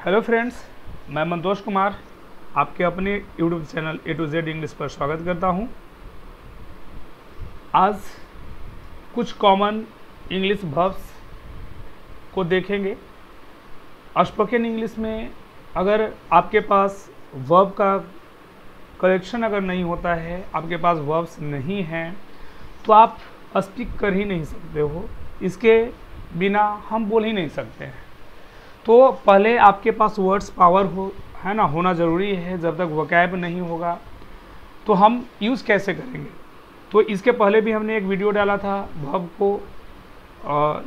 Hello friends, मैं मंतोष कुमार आपके अपने YouTube channel A to Z English पर स्वागत करता हूं। आज कुछ कॉमन इंग्लिश वर्ब्स को देखेंगे। स्पोकन इंग्लिश में अगर आपके पास वर्ब का कलेक्शन अगर नहीं होता है, आपके पास वर्ब्स नहीं हैं, तो आप स्पीक कर ही नहीं सकते हो। इसके बिना हम बोल ही नहीं सकते हैं। तो पहले आपके पास वर्ड्स पावर है ना, होना ज़रूरी है। जब तक वोकैब नहीं होगा तो हम यूज़ कैसे करेंगे। तो इसके पहले भी हमने एक वीडियो डाला था वर्ब को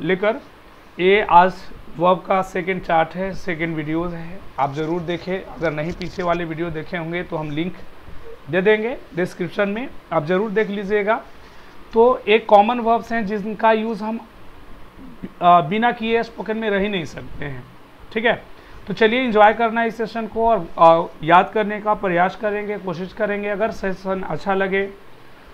लेकर। ये आज वर्ब का सेकंड चार्ट है, सेकंड वीडियोस है, आप ज़रूर देखें। अगर नहीं पीछे वाले वीडियो देखे होंगे तो हम लिंक दे देंगे डिस्क्रिप्शन में, आप ज़रूर देख लीजिएगा। तो एक कॉमन वर्ब्स हैं जिनका यूज़ हम बिना किए स्पोकन में रह ही नहीं सकते हैं, ठीक है। तो चलिए एंजॉय करना है इस सेशन को और याद करने का प्रयास करेंगे, कोशिश करेंगे। अगर सेशन अच्छा लगे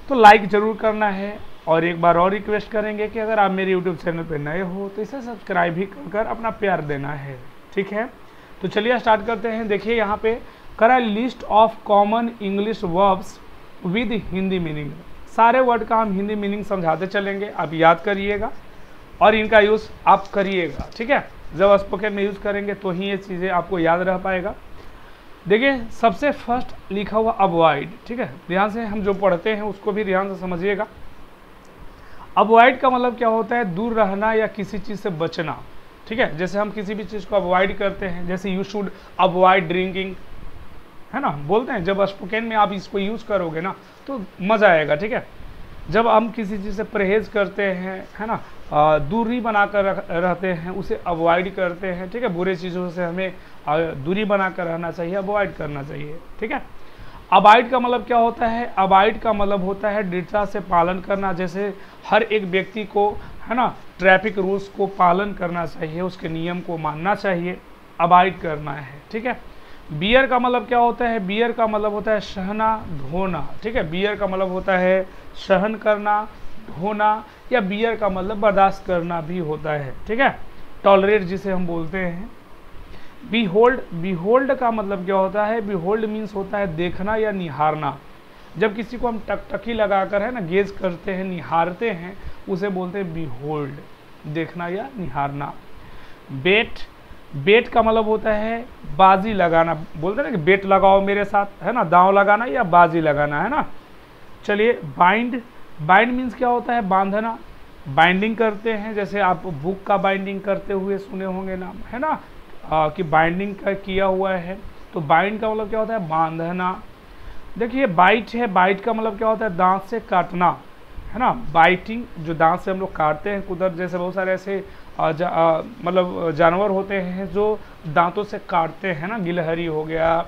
तो लाइक ज़रूर करना है, और एक बार और रिक्वेस्ट करेंगे कि अगर आप मेरे यूट्यूब चैनल पर नए हो तो इसे सब्सक्राइब भी कर अपना प्यार देना है, ठीक है। तो चलिए स्टार्ट करते हैं। देखिए यहाँ पे करा list of common English verbs with Hindi meaning. सारे वर्ड का हम हिंदी मीनिंग समझाते चलेंगे, आप याद करिएगा और इनका यूज़ आप करिएगा, ठीक है। जब स्पोकन में यूज़ करेंगे तो ही ये चीज़ें आपको याद रह पाएगा। देखिए सबसे फर्स्ट लिखा हुआ अवॉइड, ठीक है। ध्यान से हम जो पढ़ते हैं उसको भी ध्यान से समझिएगा। अवॉइड का मतलब क्या होता है? दूर रहना या किसी चीज़ से बचना, ठीक है। जैसे हम किसी भी चीज़ को अवॉइड करते हैं, जैसे यू शुड अवॉइड ड्रिंकिंग, है ना, बोलते हैं। जब स्पोकन में आप इसको यूज़ करोगे ना तो मज़ा आएगा, ठीक है। जब हम किसी चीज़ से परहेज़ करते हैं, है ना, दूरी बनाकर रहते हैं, उसे अवॉइड करते हैं, ठीक है। बुरे चीज़ों से हमें दूरी बनाकर रहना चाहिए, अवॉइड करना चाहिए, ठीक है। अबाइड का मतलब क्या होता है? अबाइड का मतलब होता है दृढ़ता से पालन करना। जैसे हर एक व्यक्ति को, है ना, ट्रैफिक रूल्स को पालन करना चाहिए, उसके नियम को मानना चाहिए, अबाइड करना है, ठीक है। बियर का मतलब क्या होता है? बियर का मतलब होता है सहना, धोना, ठीक है। बियर का मतलब होता है सहन करना, धोना, या बियर का मतलब बर्दाश्त करना भी होता है, ठीक है। टॉलरेट जिसे हम बोलते हैं। बिहोल्ड, बिहोल्ड का मतलब क्या होता है? बिहोल्ड मीन्स होता है देखना या निहारना। जब किसी को हम टकटकी लगाकर, है ना, गेज करते हैं, निहारते हैं, उसे बोलते हैं बिहोल्ड, देखना या निहारना। बेट, बेट का मतलब होता है बाजी लगाना। बोलते हैं ना कि बेट लगाओ मेरे साथ, है ना, दांव लगाना या बाजी लगाना, है ना। चलिए बाइंड, बाइंड मीन्स क्या होता है? बांधना, बाइंडिंग करते हैं। जैसे आप बुक का बाइंडिंग करते हुए सुने होंगे नाम, है ना, कि बाइंडिंग का किया हुआ है। तो बाइंड का मतलब क्या होता है? बांधना। देखिए बाइट है, बाइट का मतलब क्या होता है? दांत से काटना, है ना। बाइटिंग, जो दांत से हम लोग काटते हैं। कुदरत जैसे बहुत सारे ऐसे मतलब जानवर होते हैं जो दांतों से काटते हैं ना, गिलहरी हो गया,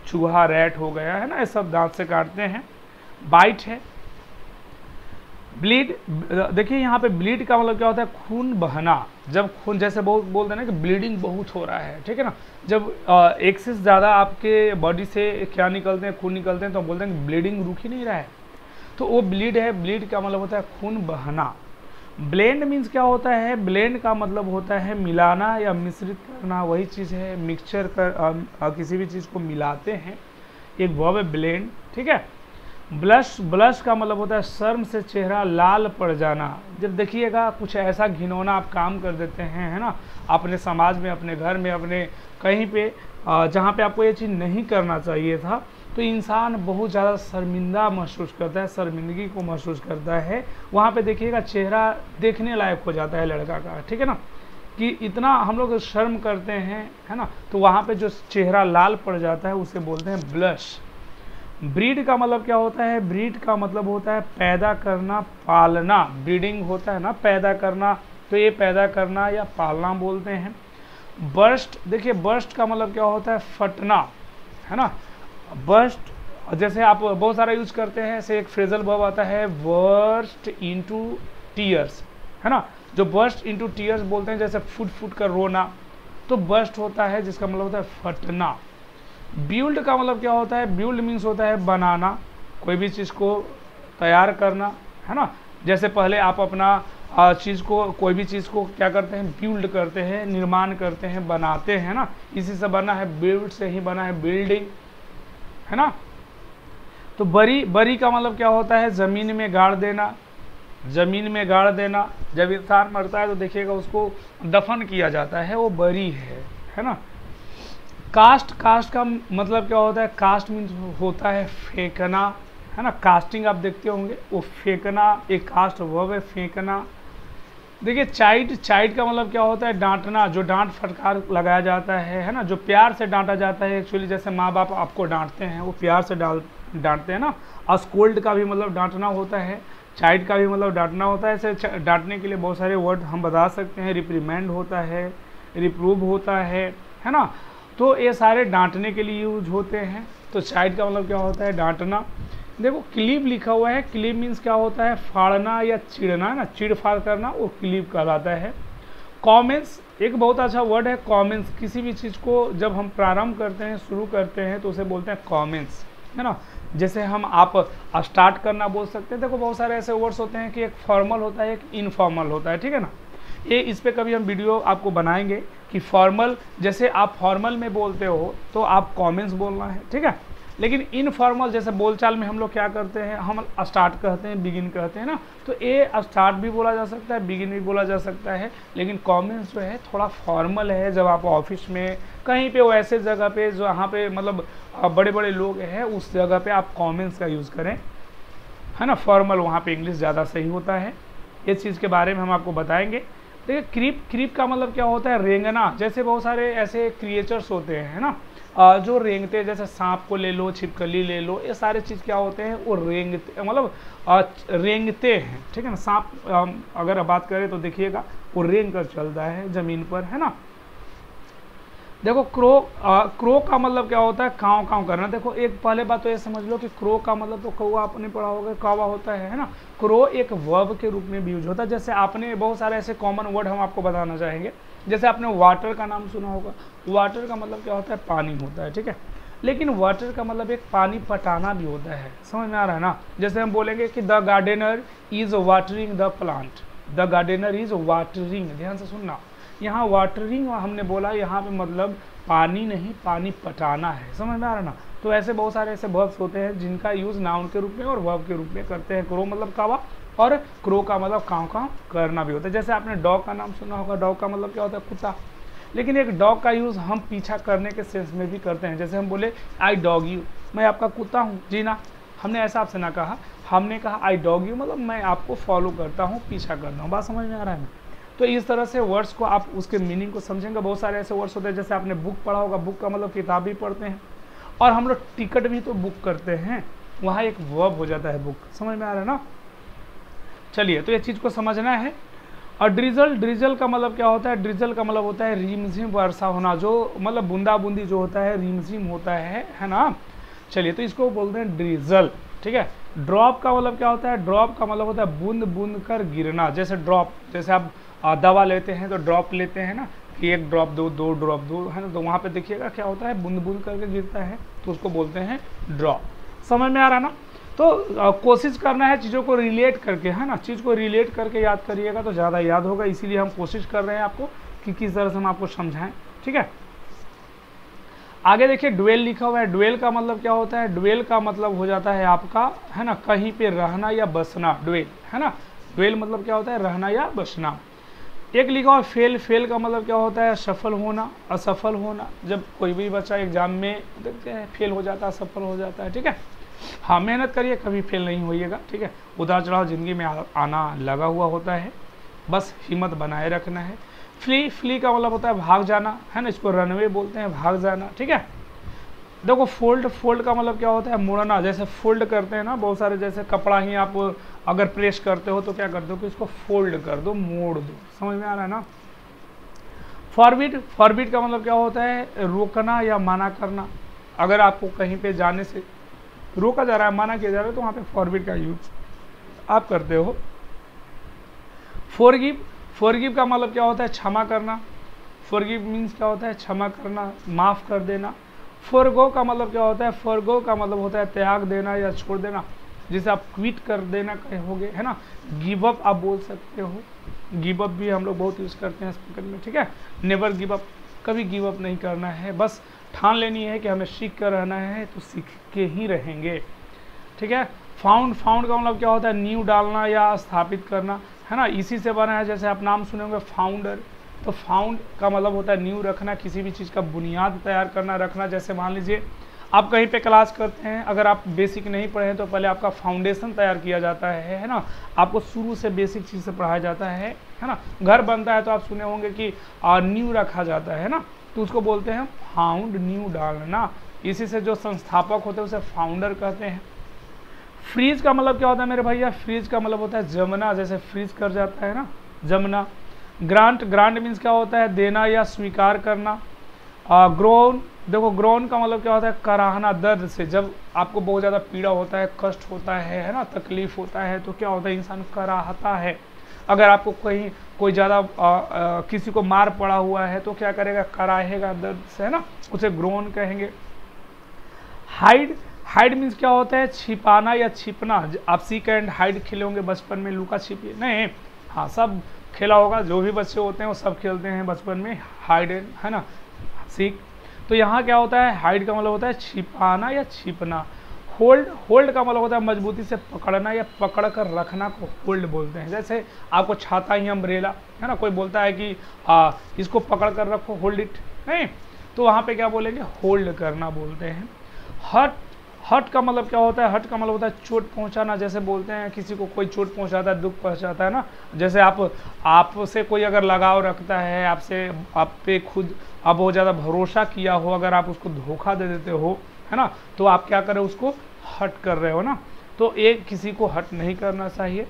चूहा, रैट हो गया, है ना, ये सब दांत से काटते हैं। बाइट है। ब्लीड, देखिए यहाँ पे ब्लीड का मतलब क्या होता है? खून बहना। जब खून, जैसे बहुत बोलते हैं ना कि ब्लीडिंग बहुत हो रहा है, ठीक है ना। जब एक से ज़्यादा आपके बॉडी से क्या निकलते हैं, खून निकलते हैं, तो बोलते हैं कि ब्लीडिंग रुक ही नहीं रहा है, तो वो ब्लीड है। ब्लीड का मतलब होता है खून बहना। ब्लेंड मीन्स क्या होता है? ब्लेंड का मतलब होता है मिलाना या मिश्रित करना, वही चीज़ है मिक्सचर कर, किसी भी चीज़ को मिलाते हैं, एक वर्ब है ब्लेंड, ठीक है। ब्लश, ब्लश का मतलब होता है शर्म से चेहरा लाल पड़ जाना। जब देखिएगा कुछ ऐसा घिनौना आप काम कर देते हैं, है ना, अपने समाज में, अपने घर में, अपने कहीं पे जहाँ पे आपको ये चीज़ नहीं करना चाहिए था, तो इंसान बहुत ज़्यादा शर्मिंदा महसूस करता है, शर्मिंदगी को महसूस करता है। वहाँ पे देखिएगा चेहरा देखने लायक हो जाता है लड़का का, ठीक है ना, कि इतना हम लोग शर्म करते हैं, है ना, तो वहाँ पे जो चेहरा लाल पड़ जाता है उसे बोलते हैं ब्लश। ब्रीड का मतलब क्या होता है? ब्रीड का मतलब होता है पैदा करना, पालना। ब्रीडिंग होता है ना, पैदा करना, तो ये पैदा करना या पालना बोलते हैं। बर्स्ट, देखिए बर्स्ट का मतलब क्या होता है? फटना, है ना। बर्स्ट, जैसे आप बहुत सारा यूज करते हैं, ऐसे एक फ्रेजल वर्ब आता है बर्स्ट इनटू टीयर्स, है ना। जो बर्स्ट इनटू टीयर्स बोलते हैं, जैसे फुट फुट कर रोना, तो बर्स्ट होता है जिसका मतलब होता है फटना। बिल्ड का मतलब क्या होता है? बिल्ड मीन्स होता है बनाना, कोई भी चीज़ को तैयार करना, है ना। जैसे पहले आप अपना चीज़ को, कोई भी चीज़ को क्या करते हैं, बिल्ड करते हैं, निर्माण करते हैं, बनाते हैं ना, इसी से बना है, बिल्ड से ही बना है बिल्डिंग, है ना। तो बरी का मतलब क्या होता है, ज़मीन में गाड़ देना, ज़मीन में गाड़ देना। जब इंसान मरता है तो देखिएगा उसको दफन किया जाता है, वो बरी है ना। कास्ट का मतलब क्या होता है, कास्ट मीन्स होता है फेंकना, है ना। कास्टिंग आप देखते होंगे, वो फेंकना, एक कास्ट वर्ब है फेंकना। देखिए चाइड का मतलब क्या होता है, डांटना, जो डांट फटकार लगाया जाता है ना, जो प्यार से डांटा जाता है। एक्चुअली जैसे माँ बाप आपको डांटते हैं, वो प्यार से डांटते हैं ना। स्कोल्ड का भी मतलब डांटना होता है, चाइड का भी मतलब डांटना होता है। ऐसे डांटने के लिए बहुत सारे वर्ड हम बता सकते हैं, रिप्रीमेंड होता है, रिप्रूव होता है ना। तो ये सारे डांटने के लिए यूज होते हैं। तो चाइड का मतलब क्या होता है, डांटना। देखो क्लीव लिखा हुआ है, क्लीव मीन्स क्या होता है, फाड़ना या चिड़ना ना, चिड़ फाड़ करना, वो क्लीव कहलाता है। कॉमेंट्स एक बहुत अच्छा वर्ड है, कॉमेंट्स। किसी भी चीज़ को जब हम प्रारंभ करते हैं, शुरू करते हैं, तो उसे बोलते हैं कॉमेंट्स, है ना। जैसे हम आप स्टार्ट करना बोल सकते हैं। देखो बहुत सारे ऐसे वर्ड्स होते हैं कि एक फॉर्मल होता है, एक इनफॉर्मल होता है, ठीक है ना। ये इस पे कभी हम वीडियो आपको बनाएंगे कि फॉर्मल, जैसे आप फॉर्मल में बोलते हो तो आप कॉमेंट्स बोलना है, ठीक है। लेकिन इनफॉर्मल जैसे बोलचाल में हम लोग क्या करते हैं, हम स्टार्ट कहते हैं, बिगिन कहते हैं ना। तो ये स्टार्ट भी बोला जा सकता है, बिगिन भी बोला जा सकता है। लेकिन कॉमेंट्स जो है थोड़ा फॉर्मल है। जब आप ऑफिस में कहीं पे वो ऐसे जगह पे जहाँ पे मतलब बड़े बड़े लोग हैं, उस जगह पे आप कॉमेंट्स का यूज़ करें, है ना। फॉर्मल वहाँ पे इंग्लिश ज़्यादा सही होता है। ये चीज़ के बारे में हम आपको बताएंगे। देखिए क्रीप का मतलब क्या होता है, रेंगना। जैसे बहुत सारे ऐसे क्रिएचर्स होते हैं, है ना, जो रेंगते हैं। जैसे सांप को ले लो, छिपकली ले लो, ये सारे चीज़ क्या होते हैं, वो रेंगते, मतलब रेंगते हैं, ठीक है ना। सांप अगर बात करें तो देखिएगा वो रेंग कर चलता है ज़मीन पर, है ना। देखो क्रो का मतलब क्या होता है, काँव काँव करना। देखो एक पहले बात तो ये समझ लो कि क्रो का मतलब तो कौवा आपने पढ़ा होगा, कौवा होता है ना। क्रो एक वर्ब के रूप में भी यूज होता है। जैसे आपने बहुत सारे ऐसे कॉमन वर्ड हम आपको बताना चाहेंगे। जैसे आपने वाटर का नाम सुना होगा, वाटर का मतलब क्या होता है, पानी होता है, ठीक है। लेकिन वाटर का मतलब एक पानी पटाना भी होता है, समझ में आ रहा है ना। जैसे हम बोलेंगे कि the gardener is watering the plant, the gardener is watering, ध्यान से सुनना। यहाँ वाटरिंग हमने बोला, यहाँ पे मतलब पानी नहीं, पानी पटाना है, समझ में आ रहा ना। तो ऐसे बहुत सारे ऐसे वर्ब्स होते हैं जिनका यूज़ नाउन के रूप में और वर्ब के रूप में करते हैं। क्रो मतलब कौवा, और क्रो का मतलब काँव काँव करना भी होता है। जैसे आपने डॉग का नाम सुना होगा, डॉग का मतलब क्या होता है, कुत्ता। लेकिन एक डॉग का यूज़ हम पीछा करने के सेंस में भी करते हैं। जैसे हम बोले आई डॉग यू, मैं आपका कुत्ता हूँ, जी ना। हमने ऐसा आपसे ना कहा, हमने कहा आई डॉग यू, मतलब मैं आपको फॉलो करता हूँ, पीछा करता हूँ। बात समझ में आ रहा है ना। तो इस तरह से वर्ड्स को आप उसके मीनिंग को समझेंगे। बहुत सारे ऐसे वर्ड्स होते हैं, जैसे आपने बुक पढ़ा होगा, बुक का मतलब किताब भी पढ़ते हैं, और हम लोग टिकट भी तो बुक करते हैं, वहाँ एक वर्ब हो जाता है बुक, समझ में आ रहा है ना। चलिए, तो ये चीज़ को समझना है। और ड्रिजल का मतलब क्या होता है, ड्रिजल का मतलब होता है रिमझिम वर्षा होना, जो मतलब बूंदा बूंदी जो होता है, रिमझिम होता है ना। चलिए, तो इसको बोलते हैं ड्रिजल, ठीक है। ड्रॉप का मतलब क्या होता है, ड्रॉप का मतलब होता है बूंद बूंद कर गिरना। जैसे ड्रॉप, जैसे आप दवा लेते हैं तो ड्रॉप लेते हैं ना, कि एक ड्रॉप दो, दो ड्रॉप दो, है ना। तो वहाँ पे देखिएगा क्या होता है, बूंद बूंद करके गिरता है, तो उसको बोलते हैं ड्रॉप। समझ में आ रहा ना। तो कोशिश करना है चीज़ों को रिलेट करके, है ना। चीज़ को रिलेट करके याद करिएगा तो ज़्यादा याद होगा। इसीलिए हम कोशिश कर रहे हैं आपको कि किस तरह से हम आपको समझाएं, ठीक है। आगे देखिए, ड्वेल लिखा हुआ है। ड्वेल का मतलब क्या होता है, ड्वेल का मतलब हो जाता है आपका, है ना, कहीं पे रहना या बसना, ड्वेल, है ना। ड्वेल मतलब क्या होता है, रहना या बसना। एक लिखा हुआ फेल, फेल का मतलब क्या होता है, सफल होना, असफल होना। जब कोई भी बच्चा एग्जाम में देखते हैं फेल हो जाता है, असफल हो जाता है, ठीक है। हाँ, मेहनत करिए, कभी फेल नहीं होइएगा, ठीक है। उतार चढ़ाव ज़िंदगी में आना लगा हुआ होता है, बस हिम्मत बनाए रखना है। फ्ली का मतलब होता है भाग जाना, है ना। इसको रनवे बोलते हैं, भाग जाना, ठीक है। देखो फोल्ड का मतलब क्या होता है, मुड़ना। जैसे फोल्ड करते हैं ना बहुत सारे, जैसे कपड़ा ही आप अगर प्रेस करते हो तो क्या करते हो कि इसको फोल्ड कर दो, मोड़ दो। समझ में आ रहा है ना। फॉरबिड का मतलब क्या होता है, रोकना या मना करना। अगर आपको कहीं पे जाने से रोका जा रहा है, मना किया जा रहा है, तो वहाँ पे फॉरबिड का यूज आप करते हो। फॉरगिव का मतलब क्या होता है, क्षमा करना। फॉरगिव मीन्स क्या होता है, क्षमा करना, माफ़ कर देना। फॉरगो का मतलब क्या होता है, फॉरगो का मतलब होता है त्याग देना या छोड़ देना। जिसे आप क्विट कर देना कहोगे, है ना। गिव अप आप बोल सकते हो, गिव अप भी हम लोग बहुत यूज़ करते हैं स्पोकन में, ठीक है। नेवर गिव अप, कभी गिव अप नहीं करना है, बस ठान लेनी है कि हमें सीख कर रहना है, तो सीख के ही रहेंगे, ठीक है। फाउंड, फाउंड का मतलब क्या होता है, न्यू डालना या स्थापित करना, है ना। इसी से बना है, जैसे आप नाम सुने होंगे फाउंडर, तो फाउंड का मतलब होता है न्यू रखना, किसी भी चीज़ का बुनियाद तैयार करना, रखना। जैसे मान लीजिए आप कहीं पे क्लास करते हैं, अगर आप बेसिक नहीं पढ़े हैं तो पहले आपका फाउंडेशन तैयार किया जाता है ना। आपको शुरू से बेसिक चीज़ से पढ़ाया जाता है ना। घर बनता है तो आप सुने होंगे कि न्यू रखा जाता है ना, तो उसको बोलते हैं फाउंड, न्यू डालना। इसी से जो संस्थापक होते हैं उसे फाउंडर कहते हैं। फ्रीज का मतलब क्या होता है मेरे भैया, फ्रीज का मतलब होता है जमना, जैसे फ्रीज कर जाता है ना, जमना। ग्रांट, ग्रांट मीन्स क्या होता है, देना या स्वीकार करना। ग्रोन, देखो ग्रोन का मतलब क्या होता है, कराहना, दर्द से, जब आपको बहुत ज़्यादा पीड़ा होता है, कष्ट होता है ना, तकलीफ होता है, तो क्या होता है, इंसान कराहता है। अगर आपको कहीं कोई ज़्यादा किसी को मार पड़ा हुआ है तो क्या करेगा, कराहेगा दर्द से, है ना, उसे ग्रोन कहेंगे। हाइड, हाइड मीन्स क्या होता है, छिपाना या छिपना। आप सीक एंड हाइड खेले होंगे बचपन में, लुका छिपी, नहीं, हाँ सब खेला होगा, जो भी बच्चे होते हैं वो सब खेलते हैं बचपन में हाइड एंड, है ना, सीक। तो यहाँ क्या होता है, हाइड का मतलब होता है छिपाना या छिपना। होल्ड, होल्ड का मतलब होता है मजबूती से पकड़ना या पकड़ कर रखना को होल्ड बोलते हैं। जैसे आपको छाता ही अम्ब्रेला, है ना, कोई बोलता है कि इसको पकड़ कर रखो, होल्ड इट, नहीं, तो वहाँ पे क्या बोलेंगे, होल्ड करना बोलते हैं। हर्ट, हर्ट का मतलब क्या होता है, हर्ट का मतलब होता है चोट पहुंचाना। जैसे बोलते हैं किसी को कोई चोट पहुंचाता है, दुख पहुंचाता है ना, जैसे आपसे कोई अगर लगाव रखता है, आपसे, आप पे खुद आप बहुत ज़्यादा भरोसा किया हो, अगर आप उसको धोखा दे देते हो, है ना, तो आप क्या कर रहे हो, उसको हर्ट कर रहे हो ना। तो एक किसी को हर्ट नहीं करना चाहिए,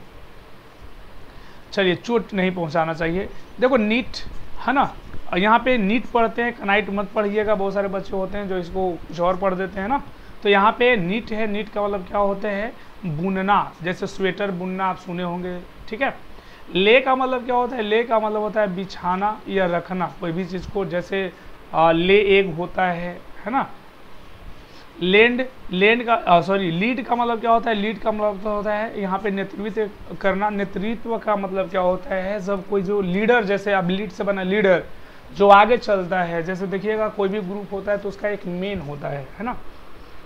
चलिए चोट नहीं पहुंचाना चाहिए। देखो नीट, है ना, यहाँ पे नीट पढ़ते हैं, कनाइट मत पढ़िएगा, बहुत सारे बच्चे होते हैं जो इसको कुछ और पढ़ देते हैं ना। तो यहाँ पे नीट है, नीट का मतलब क्या होते हैं, बुनना, जैसे स्वेटर बुनना आप सुने होंगे, ठीक है। ले का मतलब क्या होता है, ले का मतलब होता है बिछाना या रखना कोई भी चीज़ को, जैसे ले एक होता है ना। लैंड, लैंड का सॉरी लीड का मतलब क्या होता है, लीड का मतलब होता है यहाँ पे नेतृत्व करना। नेतृत्व का मतलब क्या होता है, जब कोई जो लीडर, जैसे अब लीड से बना लीडर, जो आगे चलता है। जैसे देखिएगा कोई भी ग्रुप होता है तो उसका एक मेन होता है ना,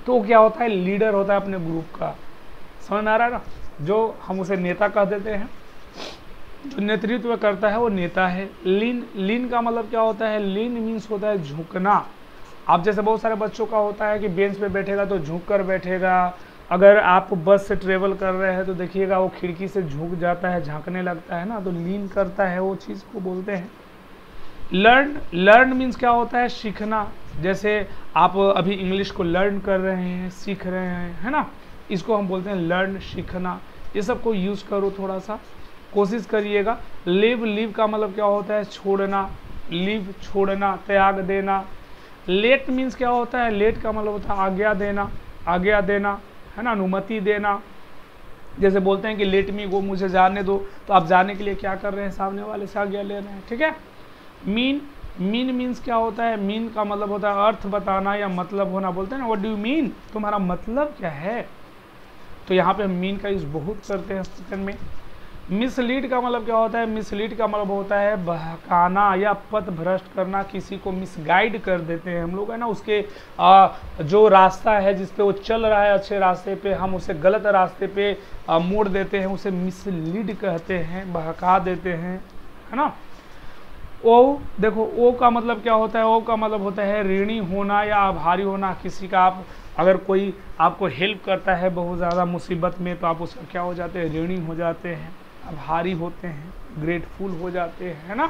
तो क्या होता है, लीडर होता है अपने ग्रुप का, समझ में आ रहा है ना, जो हम उसे नेता कह देते हैं। जो नेतृत्व करता है वो नेता है। लीन, लीन का मतलब क्या होता है, लीन मीन्स होता है झुकना। आप जैसे बहुत सारे बच्चों का होता है कि बेंच पे बैठेगा तो झुक कर बैठेगा। अगर आप बस से ट्रेवल कर रहे हैं तो देखिएगा वो खिड़की से झुक जाता है, झांकने लगता है ना, तो लीन करता है, वो चीज़ को बोलते हैं। लर्न, लर्न मीन्स क्या होता है, सीखना। जैसे आप अभी इंग्लिश को लर्न कर रहे हैं, सीख रहे हैं, है ना, इसको हम बोलते हैं लर्न, सीखना। ये सब को यूज़ करो, थोड़ा सा कोशिश करिएगा। लिव, लिव का मतलब क्या होता है, छोड़ना, लिव छोड़ना, त्याग देना। लेट मीन्स क्या होता है, लेट का मतलब होता है आज्ञा देना, आज्ञा देना, है ना, अनुमति देना। जैसे बोलते हैं कि लेट मी गो, मुझे जाने दो, तो आप जाने के लिए क्या कर रहे हैं, सामने वाले से आज्ञा ले रहे हैं, ठीक है। मीन, मीन मीन्स क्या होता है, मीन का मतलब होता है अर्थ बताना या मतलब होना। बोलते हैं ना, व्हाट डू यू मीन, तुम्हारा मतलब क्या है, तो यहाँ पे मीन का यूज बहुत करते हैं स्पोकन में। मिसलीड का मतलब क्या होता है, मिसलीड का मतलब होता है बहकाना या पथ भ्रष्ट करना, किसी को मिसगाइड कर देते हैं हम लोग, है ना, उसके जो रास्ता है जिस पे वो चल रहा है अच्छे रास्ते पे, हम उसे गलत रास्ते पे मोड़ देते हैं, उसे मिसलीड कहते हैं, बहका देते हैं, है ना। ओ, देखो ओ का मतलब क्या होता है, ओ का मतलब होता है ऋणी होना या आभारी होना। किसी का आप, अगर कोई आपको हेल्प करता है बहुत ज़्यादा मुसीबत में, तो आप उसका क्या हो जाते हैं, ऋणी हो जाते हैं, आभारी होते हैं, ग्रेटफुल हो जाते हैं, है ना।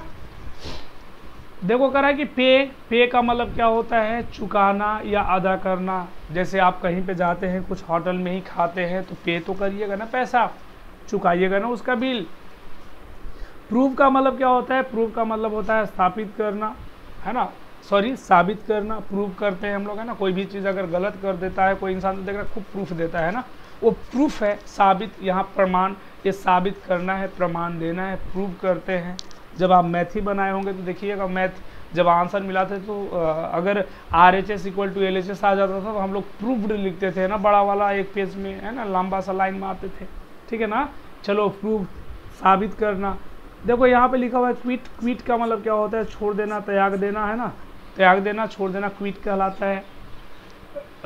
देखो कह रहा है कि पे, पे का मतलब क्या होता है, चुकाना या अदा करना। जैसे आप कहीं पे जाते हैं, कुछ होटल में ही खाते हैं, तो पे तो करिएगा ना, पैसा चुकाइएगा ना उसका बिल। प्रूव का मतलब क्या होता है, प्रूव का मतलब होता है स्थापित करना, है ना, सॉरी साबित करना। प्रूव करते हैं हम लोग, है ना, कोई भी चीज़ अगर गलत कर देता है कोई इंसान, तो देख रहा खूब प्रूफ देता है ना, वो प्रूफ है। साबित, यहाँ प्रमाण, ये साबित करना है, प्रमाण देना है, प्रूव करते हैं। जब आप मैथ ही बनाए होंगे तो देखिएगा, मैथ जब आंसर मिलाते तो अगर RHS = LHS आ जाता था तो हम लोग प्रूफ्ड लिखते थे ना, बड़ा वाला एक पेज में, है ना, लंबा सा लाइन मारते थे, ठीक है ना। चलो प्रूफ, साबित करना। देखो यहाँ पे लिखा हुआ है क्विट। क्विट का मतलब क्या होता है? छोड़ देना, त्याग देना, है ना, त्याग देना, छोड़ देना, क्विट कहलाता है।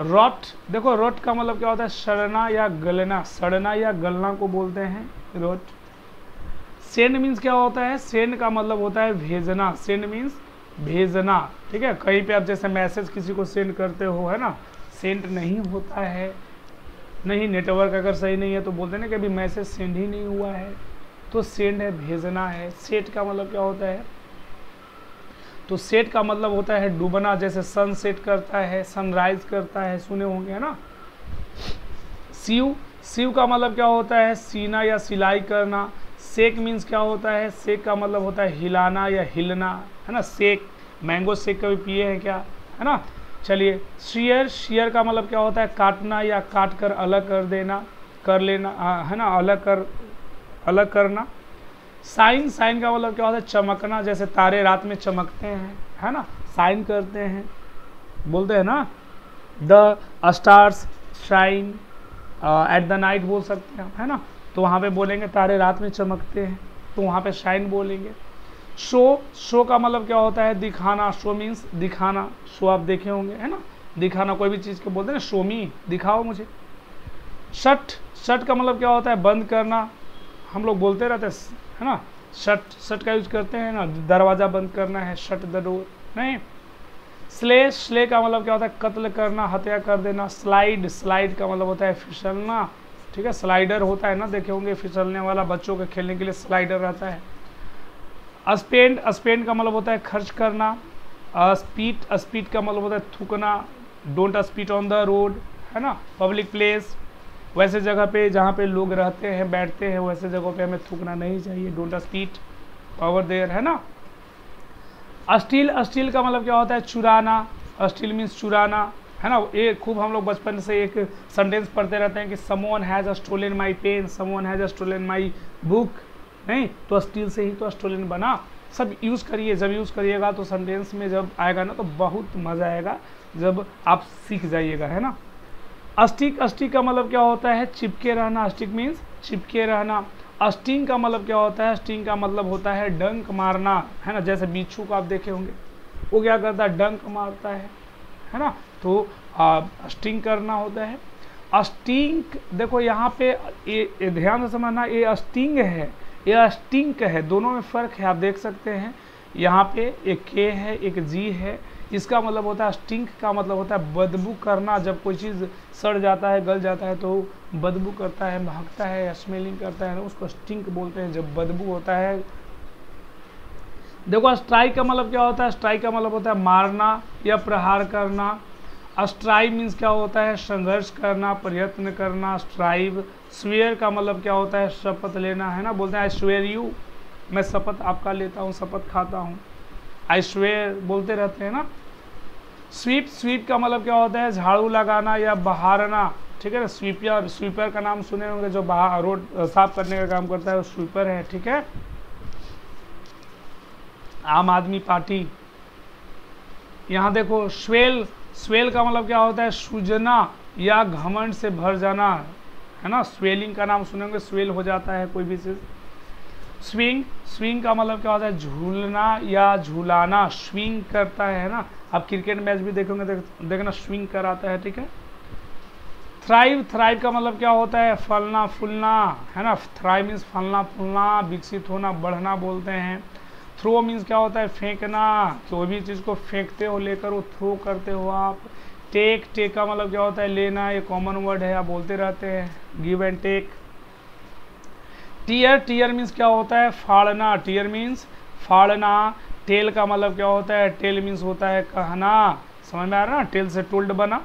रॉट, देखो रॉट का मतलब क्या होता है? सड़ना या गलना, सड़ना या गलना को बोलते हैं रॉट। सेंड मीन्स क्या होता है? सेंड का मतलब होता है भेजना, सेंड मीन्स भेजना, ठीक है। कहीं पे आप जैसे मैसेज किसी को सेंड करते हो, है ना, सेंड नहीं होता है, नहीं, नेटवर्क अगर सही नहीं है तो बोलते हैं ना कि अभी मैसेज सेंड ही नहीं हुआ है, तो सेंड है, भेजना है। सेट का मतलब क्या होता है? तो सेट का मतलब होता है डूबना, जैसे सन सेट करता है, सनराइज करता है, सुने होंगे, है ना। सीव, सीव का मतलब क्या होता है? सीना या सिलाई करना। सेक मीन्स क्या होता है? सेक का मतलब होता है हिलाना या हिलना, है ना। सेक, मैंगो शेक कभी पिए हैं क्या, है ना। चलिए, शेयर, शेयर का मतलब क्या होता है? काटना या काट कर अलग कर देना, कर लेना, है ना, अलग करना। साइन, साइन का मतलब क्या होता है? चमकना, जैसे तारे रात में चमकते हैं, है ना, साइन करते हैं, बोलते हैं ना, the stars shine at the night बोल सकते हैं, है ना। तो वहाँ पे बोलेंगे तारे रात में चमकते हैं, तो वहाँ पे शाइन बोलेंगे। शो, शो का मतलब क्या होता है? दिखाना। शो मीन्स दिखाना, शो आप देखे होंगे, है ना, दिखाना, कोई भी चीज़ को बोलते हैं ना, शो मी, दिखाओ मुझे। शट, शट का मतलब क्या होता है? बंद करना, हम लोग बोलते रहते हैं, है ना, शट, शट का यूज करते हैं ना, दरवाज़ा बंद करना है, शट द डोर, नहीं। स्ले, स्ले का मतलब क्या होता है? कत्ल करना, हत्या कर देना। स्लाइड, स्लाइड का मतलब होता है फिसलना, ठीक है, स्लाइडर होता है ना, देखे होंगे फिसलने वाला, बच्चों के खेलने के लिए स्लाइडर रहता है। स्पेंड, स्पेंड का मतलब होता है खर्च करना। स्पीट, स्पीट का मतलब होता है थूकना। Don't spit on the road, है ना, पब्लिक प्लेस, वैसे जगह पे जहाँ पे लोग रहते हैं, बैठते हैं, वैसे जगहों पे हमें थूकना नहीं चाहिए। डोंट स्पीट ओवर देयर, है ना। स्टील, स्टील का मतलब क्या होता है? चुराना। स्टील मीन्स चुराना, है ना। ये खूब हम लोग बचपन से एक सेंटेंस पढ़ते रहते हैं कि someone has stolen my pen, someone has stolen my book, नहीं, तो स्टील से ही तो स्टोलन बना। सब यूज़ करिए, जब यूज़ करिएगा तो सेंटेंस में जब आएगा ना तो बहुत मज़ा आएगा, जब आप सीख जाइएगा, है ना। अस्टिक, अस्टिक का मतलब क्या होता है? चिपके रहना। अस्टिक मीन्स चिपके रहना। स्टिंग का मतलब क्या होता है? स्टिंग का मतलब होता है डंक मारना, है ना, जैसे बिच्छू को आप देखे होंगे, वो क्या करता है? डंक मारता है ना, तो स्टिंग करना होता है। स्टिंग, देखो यहाँ पे ये ध्यान से समझना, ये स्टिंग है, ये स्टिंक है, दोनों में फ़र्क है, आप देख सकते हैं। यहाँ पे एक के है, एक जी है। इसका मतलब होता है स्टिंक का मतलब होता है बदबू करना, जब कोई चीज़ सड़ जाता है, गल जाता है तो बदबू करता है, महकता है, स्मेलिंग करता है, उसको स्टिंक बोलते हैं, जब बदबू होता है। देखो स्ट्राइक का मतलब क्या होता है? स्ट्राइक का मतलब होता है मारना या प्रहार करना। स्ट्राइव मीन्स क्या होता है? संघर्ष करना, प्रयत्न करना, स्ट्राइव। स्वेयर का मतलब क्या होता है? शपथ लेना, है ना, बोलते हैं आई स्वेयर यू, मैं शपथ आपका लेता हूँ, शपथ खाता हूँ, आई स्वेयर बोलते रहते हैं ना। स्वीप, स्वीप का मतलब क्या होता है? झाड़ू लगाना या बहारना, ठीक है ना। स्वीपर, स्वीपर का नाम सुने होंगे, जो बाहर रोड साफ करने का काम करता है, वो स्वीपर है, ठीक है। आम आदमी पार्टी, यहाँ देखो स्वेल, स्वेल का मतलब क्या होता है? सूजना या घमंड से भर जाना, है ना। स्वेलिंग का नाम सुनेंगे, स्वेल हो जाता है कोई भी चीज़। स्विंग, स्विंग का मतलब क्या होता है? झूलना या झूलाना, स्विंग करता है ना। आप क्रिकेट मैच भी देखोगे, देखना स्विंग कराता है, ठीक है। थ्राइव, थ्राइव का मतलब क्या होता है? फलना फूलना, है ना। थ्राइव मीन्स फलना फूलना, विकसित होना, बढ़ना बोलते हैं। थ्रो मीन्स क्या होता है? फेंकना, कोई भी चीज़ को फेंकते हो, लेकर वो थ्रो करते हो आप। टेक, टेक का मतलब क्या होता है? लेना, ये कॉमन वर्ड है, आप बोलते रहते हैं, give and take. Tear, tear means क्या होता है? फाड़ना, टीयर मीन्स फाड़ना। टेल का मतलब क्या होता है? टेल मीन्स होता है कहना, समझ में आ रहा है ना, टेल से टोल्ड बना,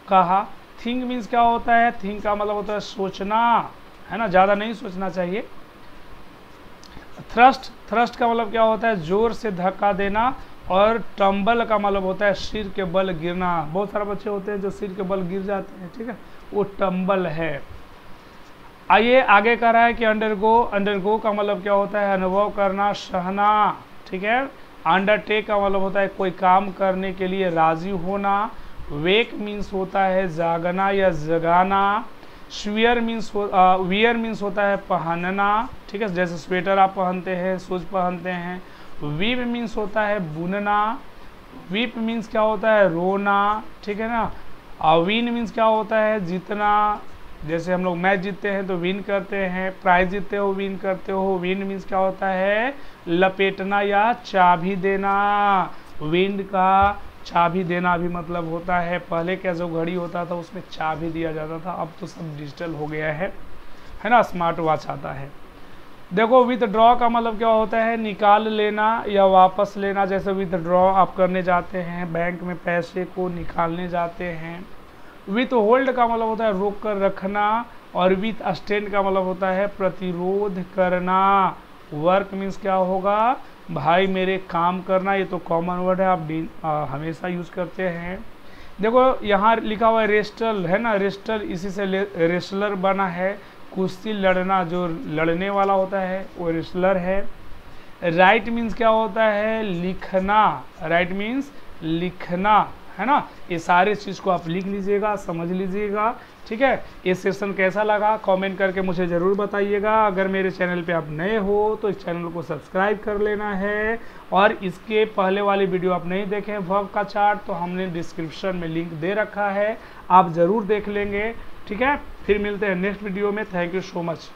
कहा। थिंक मीन्स क्या होता है? थिंक का मतलब होता है सोचना, है ना, ज़्यादा नहीं सोचना चाहिए। थ्रस्ट, थ्रस्ट का मतलब क्या होता है? जोर से धक्का देना। और टम्बल का मतलब होता है सिर के बल गिरना। बहुत सारे बच्चे होते हैं जो सिर के बल गिर जाते हैं, ठीक है, वो टम्बल है। आइए आगे कह रहा है कि अंडरगो, अंडरगो का मतलब क्या होता है? अनुभव करना, सहना, ठीक है। अंडरटेक का मतलब होता है कोई काम करने के लिए राजी होना। वेक मीन्स होता है जागना या जगाना। वियर मीन्स होता है पहनना, ठीक है, जैसे स्वेटर आप पहनते हैं, शूज पहनते हैं। वीप मीन्स होता है बुनना। वीप मीन्स क्या होता है? रोना, ठीक है ना। विन मीन्स क्या होता है? जीतना, जैसे हम लोग मैच जीतते हैं तो विन करते हैं, प्राइज जीतते हो विन करते हो। विन मीन्स क्या होता है? लपेटना या चाबी देना। विंड का चाबी देना भी मतलब होता है। पहले का जो घड़ी होता था उसमें चाबी दिया जाता था, अब तो सब डिजिटल हो गया है ना, स्मार्ट वॉच आता है। देखो विथड्रॉ का मतलब क्या होता है? निकाल लेना या वापस लेना। जैसे विथड्रॉ आप करने जाते हैं, बैंक में पैसे को निकालने जाते हैं। विथ होल्ड का मतलब होता है रोक कर रखना। और विथ स्टैंड का मतलब होता है प्रतिरोध करना। वर्क मीन्स क्या होगा? भाई मेरे काम करना। ये तो कॉमन वर्ड है, आप हमेशा यूज करते हैं। देखो यहाँ लिखा हुआ है रेस्टल, है ना, रेस्टल इसी से रेसलर बना है। कुश्ती लड़ना, जो लड़ने वाला होता है वो रेसलर है। राइट मीन्स क्या होता है? लिखना। राइट मीन्स लिखना, है ना। ये सारे चीज़ को आप लिख लीजिएगा, समझ लीजिएगा, ठीक है। ये सेशन कैसा लगा कमेंट करके मुझे ज़रूर बताइएगा। अगर मेरे चैनल पे आप नए हो तो इस चैनल को सब्सक्राइब कर लेना है। और इसके पहले वाली वीडियो आप नहीं देखें वर्ब का चार्ट, तो हमने डिस्क्रिप्शन में लिंक दे रखा है, आप ज़रूर देख लेंगे, ठीक है। फिर मिलते हैं नेक्स्ट वीडियो में। Thank you so much.